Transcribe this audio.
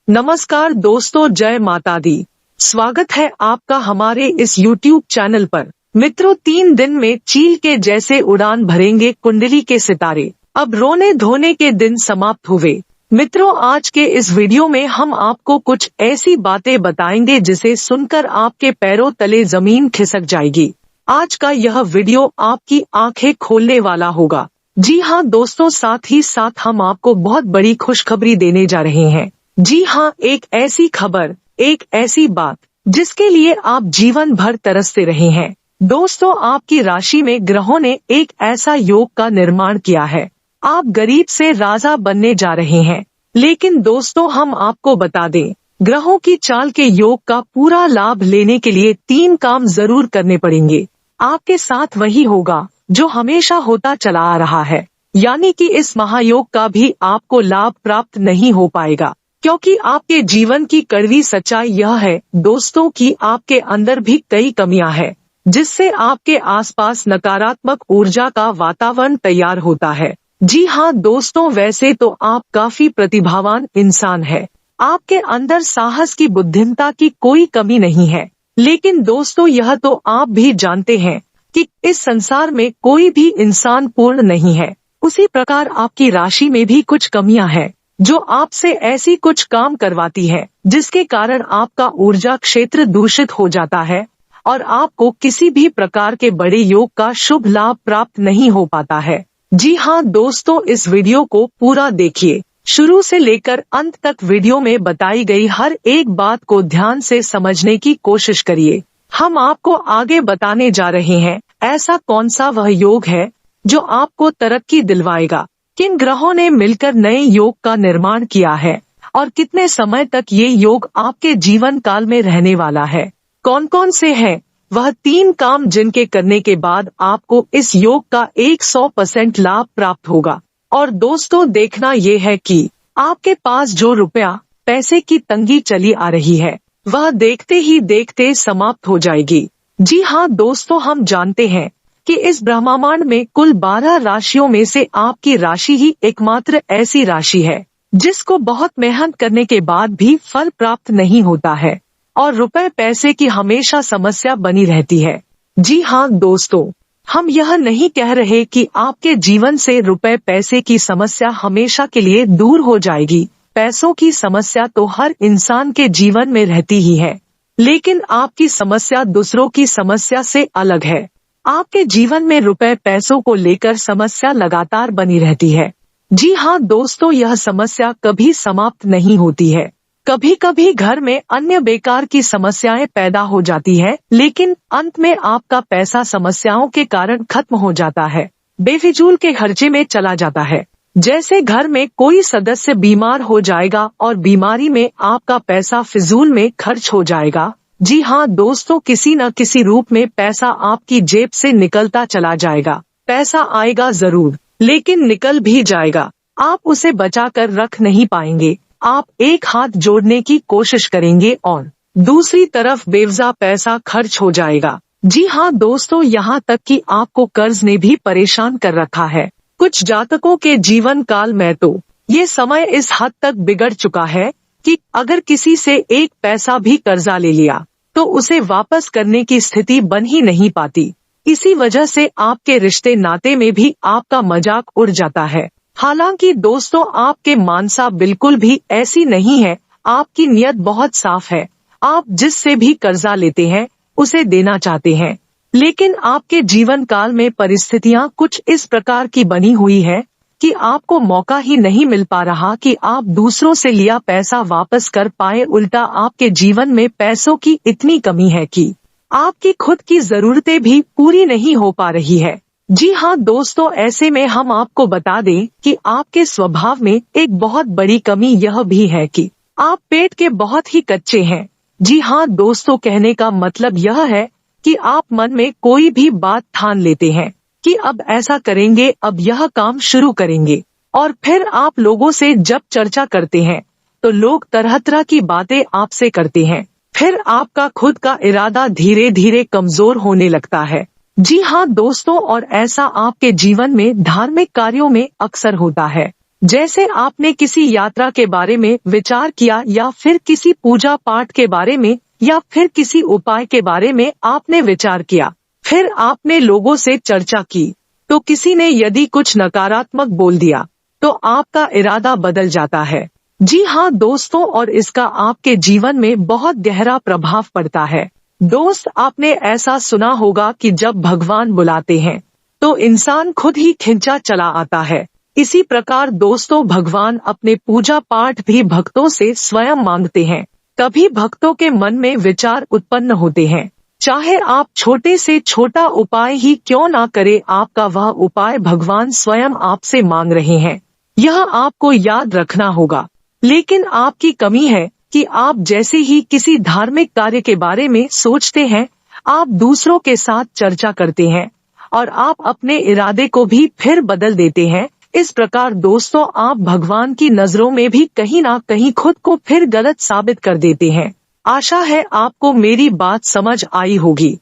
नमस्कार दोस्तों, जय माता दी। स्वागत है आपका हमारे इस YouTube चैनल पर। मित्रों, 3 दिन में चील के जैसे उड़ान भरेंगे कुंडली के सितारे। अब रोने धोने के दिन समाप्त हुए। मित्रों, आज के इस वीडियो में हम आपको कुछ ऐसी बातें बताएंगे जिसे सुनकर आपके पैरों तले जमीन खिसक जाएगी। आज का यह वीडियो आपकी आंखें खोलने वाला होगा। जी हाँ दोस्तों, साथ ही साथ हम आपको बहुत बड़ी खुशखबरी देने जा रहे हैं। जी हाँ, एक ऐसी खबर, एक ऐसी बात जिसके लिए आप जीवन भर तरसते रहे हैं। दोस्तों, आपकी राशि में ग्रहों ने एक ऐसा योग का निर्माण किया है। आप गरीब से राजा बनने जा रहे हैं। लेकिन दोस्तों, हम आपको बता दें, ग्रहों की चाल के योग का पूरा लाभ लेने के लिए 3 काम जरूर करने पड़ेंगे। आपके साथ वही होगा जो हमेशा होता चला आ रहा है, यानी कि इस महायोग का भी आपको लाभ प्राप्त नहीं हो पाएगा। क्योंकि आपके जीवन की कड़वी सच्चाई यह है दोस्तों कि आपके अंदर भी कई कमियां हैं, जिससे आपके आसपास नकारात्मक ऊर्जा का वातावरण तैयार होता है। जी हाँ दोस्तों, वैसे तो आप काफी प्रतिभावान इंसान हैं। आपके अंदर साहस की, बुद्धिमता की कोई कमी नहीं है। लेकिन दोस्तों, यह तो आप भी जानते हैं कि इस संसार में कोई भी इंसान पूर्ण नहीं है। उसी प्रकार आपकी राशि में भी कुछ कमियां हैं जो आपसे ऐसी कुछ काम करवाती है जिसके कारण आपका ऊर्जा क्षेत्र दूषित हो जाता है और आपको किसी भी प्रकार के बड़े योग का शुभ लाभ प्राप्त नहीं हो पाता है। जी हाँ दोस्तों, इस वीडियो को पूरा देखिए। शुरू से लेकर अंत तक वीडियो में बताई गई हर एक बात को ध्यान से समझने की कोशिश करिए। हम आपको आगे बताने जा रहे हैं ऐसा कौन सा वह योग है जो आपको तरक्की दिलवाएगा। किन ग्रहों ने मिलकर नए योग का निर्माण किया है और कितने समय तक ये योग आपके जीवन काल में रहने वाला है। कौन कौन से हैं वह 3 काम जिनके करने के बाद आपको इस योग का 100% लाभ प्राप्त होगा। और दोस्तों, देखना ये है कि आपके पास जो रुपया पैसे की तंगी चली आ रही है वह देखते ही देखते समाप्त हो जाएगी। जी हाँ दोस्तों, हम जानते हैं कि इस ब्रह्मांड में कुल 12 राशियों में से आपकी राशि ही एकमात्र ऐसी राशि है जिसको बहुत मेहनत करने के बाद भी फल प्राप्त नहीं होता है और रुपए पैसे की हमेशा समस्या बनी रहती है। जी हाँ दोस्तों, हम यह नहीं कह रहे कि आपके जीवन से रुपए पैसे की समस्या हमेशा के लिए दूर हो जाएगी। पैसों की समस्या तो हर इंसान के जीवन में रहती ही है, लेकिन आपकी समस्या दूसरों की समस्या से अलग है। आपके जीवन में रुपए पैसों को लेकर समस्या लगातार बनी रहती है। जी हाँ दोस्तों, यह समस्या कभी समाप्त नहीं होती है। कभी कभी घर में अन्य बेकार की समस्याएं पैदा हो जाती है, लेकिन अंत में आपका पैसा समस्याओं के कारण खत्म हो जाता है, बेफिजूल के खर्चे में चला जाता है। जैसे घर में कोई सदस्य बीमार हो जाएगा और बीमारी में आपका पैसा फिजूल में खर्च हो जाएगा। जी हाँ दोस्तों, किसी न किसी रूप में पैसा आपकी जेब से निकलता चला जाएगा। पैसा आएगा जरूर, लेकिन निकल भी जाएगा। आप उसे बचा कर रख नहीं पाएंगे। आप एक हाथ जोड़ने की कोशिश करेंगे और दूसरी तरफ बेवजह पैसा खर्च हो जाएगा। जी हाँ दोस्तों, यहाँ तक कि आपको कर्ज ने भी परेशान कर रखा है। कुछ जातकों के जीवन काल में तो ये समय इस हद तक बिगड़ चुका है कि अगर किसी से एक पैसा भी कर्जा ले लिया तो उसे वापस करने की स्थिति बन ही नहीं पाती। इसी वजह से आपके रिश्ते नाते में भी आपका मजाक उड़ जाता है। हालांकि दोस्तों, आपके मानसा बिल्कुल भी ऐसी नहीं है। आपकी नियत बहुत साफ है। आप जिससे भी कर्जा लेते हैं उसे देना चाहते हैं, लेकिन आपके जीवन काल में परिस्थितियां कुछ इस प्रकार की बनी हुई है कि आपको मौका ही नहीं मिल पा रहा कि आप दूसरों से लिया पैसा वापस कर पाए। उल्टा आपके जीवन में पैसों की इतनी कमी है कि आपकी खुद की जरूरतें भी पूरी नहीं हो पा रही है। जी हाँ दोस्तों, ऐसे में हम आपको बता दें कि आपके स्वभाव में एक बहुत बड़ी कमी यह भी है कि आप पेट के बहुत ही कच्चे हैं। जी हाँ दोस्तों, कहने का मतलब यह है कि आप मन में कोई भी बात ठान लेते हैं कि अब ऐसा करेंगे, अब यह काम शुरू करेंगे, और फिर आप लोगों से जब चर्चा करते हैं तो लोग तरह तरह की बातें आपसे करते हैं। फिर आपका खुद का इरादा धीरे धीरे कमजोर होने लगता है। जी हाँ दोस्तों, और ऐसा आपके जीवन में धार्मिक कार्यों में अक्सर होता है। जैसे आपने किसी यात्रा के बारे में विचार किया, या फिर किसी पूजा पाठ के बारे में, या फिर किसी उपाय के बारे में आपने विचार किया, फिर आपने लोगों से चर्चा की, तो किसी ने यदि कुछ नकारात्मक बोल दिया तो आपका इरादा बदल जाता है। जी हाँ दोस्तों, और इसका आपके जीवन में बहुत गहरा प्रभाव पड़ता है। दोस्त, आपने ऐसा सुना होगा कि जब भगवान बुलाते हैं तो इंसान खुद ही खिंचा चला आता है। इसी प्रकार दोस्तों, भगवान अपने पूजा पाठ भी भक्तों से स्वयं मांगते हैं। तभी भक्तों के मन में विचार उत्पन्न होते हैं। चाहे आप छोटे से छोटा उपाय ही क्यों ना करे, आपका वह उपाय भगवान स्वयं आपसे मांग रहे हैं। यह आपको याद रखना होगा। लेकिन आपकी कमी है कि आप जैसे ही किसी धार्मिक कार्य के बारे में सोचते हैं, आप दूसरों के साथ चर्चा करते हैं और आप अपने इरादे को भी फिर बदल देते हैं। इस प्रकार दोस्तों, आप भगवान की नजरों में भी कहीं ना कहीं खुद को फिर गलत साबित कर देते हैं। आशा है आपको मेरी बात समझ आई होगी।